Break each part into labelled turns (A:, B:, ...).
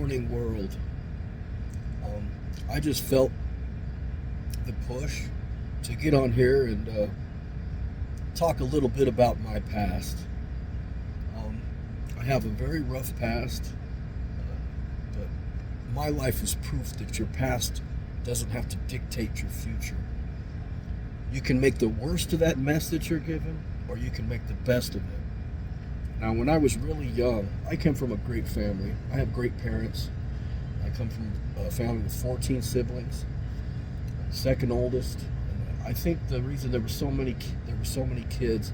A: morning, world. I just felt the push to get on here and talk a little bit about my past. I have a very rough past, but my life is proof that your past doesn't have to dictate your future. You can make the worst of that mess that you're given, or you can make the best of it. Now, when I was really young, I came from a great family. I have great parents. I come from a family with 14 siblings, second oldest. And I think the reason there were so many kids,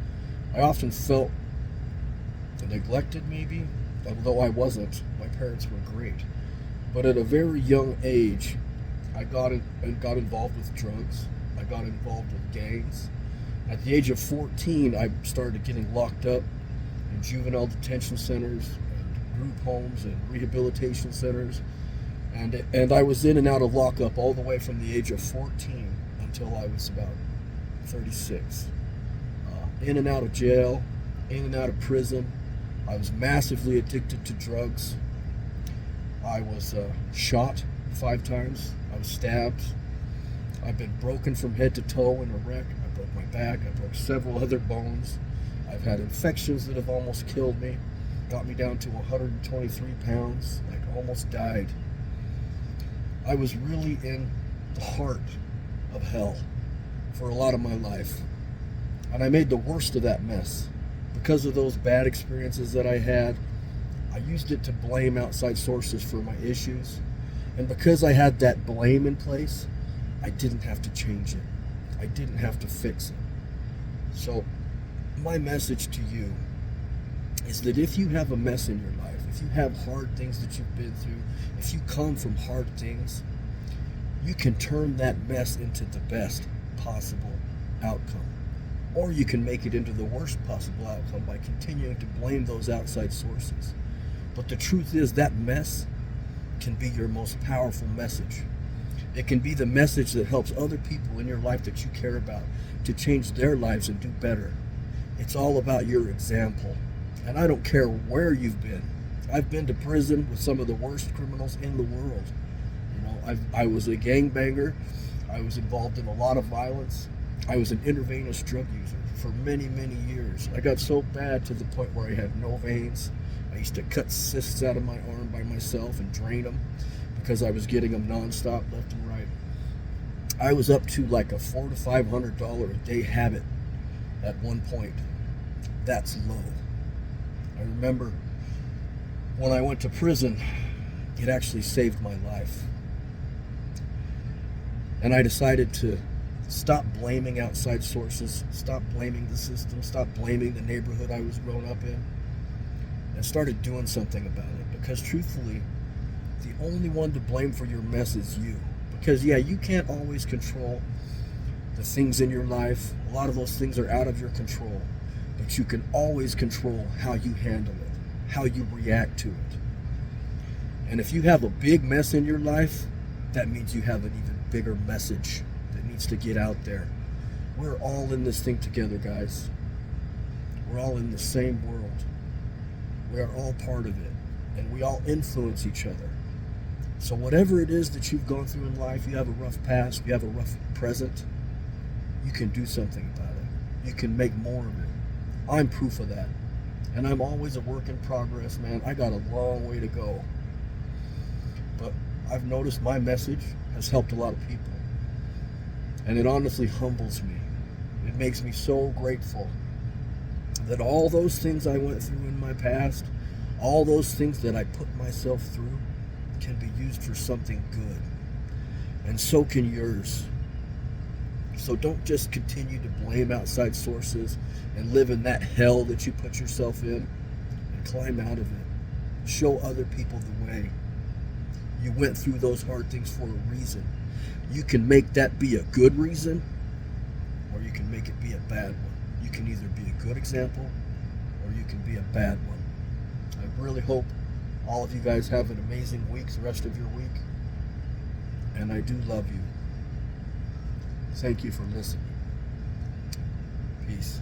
A: I often felt neglected, maybe, although I wasn't. My parents were great. But at a very young age, I got involved with drugs. I got involved with gangs. At the age of 14, I started getting locked up in juvenile detention centers and group homes and rehabilitation centers. And I was in and out of lockup all the way from the age of 14 until I was about 36. In and out of jail, in and out of prison. I was massively addicted to drugs. I was shot 5 times. I was stabbed. I've been broken from head to toe in a wreck. I broke my back. I broke several other bones. I've had infections that have almost killed me. Got me down to 123 pounds. Like, almost died. I was really in the heart of hell for a lot of my life. And I made the worst of that mess. Because of those bad experiences that I had, I used it to blame outside sources for my issues. And because I had that blame in place, I didn't have to change it. I didn't have to fix it. So my message to you is that if you have a mess in your life, if you have hard things that you've been through, if you come from hard things, you can turn that mess into the best possible outcome. Or you can make it into the worst possible outcome by continuing to blame those outside sources. But the truth is that mess can be your most powerful message. It can be the message that helps other people in your life that you care about to change their lives and do better. It's all about your example. And I don't care where you've been. I've been to prison with some of the worst criminals in the world. You know, I was a gangbanger. I was involved in a lot of violence. I was an intravenous drug user for many, many years. I got so bad to the point where I had no veins. I used to cut cysts out of my arm by myself and drain them because I was getting them nonstop, left and right. I was up to like a $400 to $500 a day habit at one point. That's low. I remember when I went to prison, it actually saved my life. And I decided to stop blaming outside sources, stop blaming the system, stop blaming the neighborhood I was grown up in, and started doing something about it. Because truthfully, the only one to blame for your mess is you. Because yeah, you can't always control the things in your life. A lot of those things are out of your control. But you can always control how you handle it, how you react to it. And if you have a big mess in your life, that means you have an even bigger message that needs to get out there. We're all in this thing together, guys. We're all in the same world. We are all part of it. And we all influence each other. So whatever it is that you've gone through in life, you have a rough past, you have a rough present, you can do something about it. You can make more of it. I'm proof of that. And I'm always a work in progress, man. I got a long way to go. But I've noticed my message has helped a lot of people. And it honestly humbles me. It makes me so grateful that all those things I went through in my past, all those things that I put myself through, can be used for something good. And so can yours. So don't just continue to blame outside sources and live in that hell that you put yourself in, and climb out of it. Show other people the way. You went through those hard things for a reason. You can make that be a good reason, or you can make it be a bad one. You can either be a good example, or you can be a bad one. I really hope all of you guys have an amazing week, the rest of your week. And I do love you. Thank you for listening. Peace.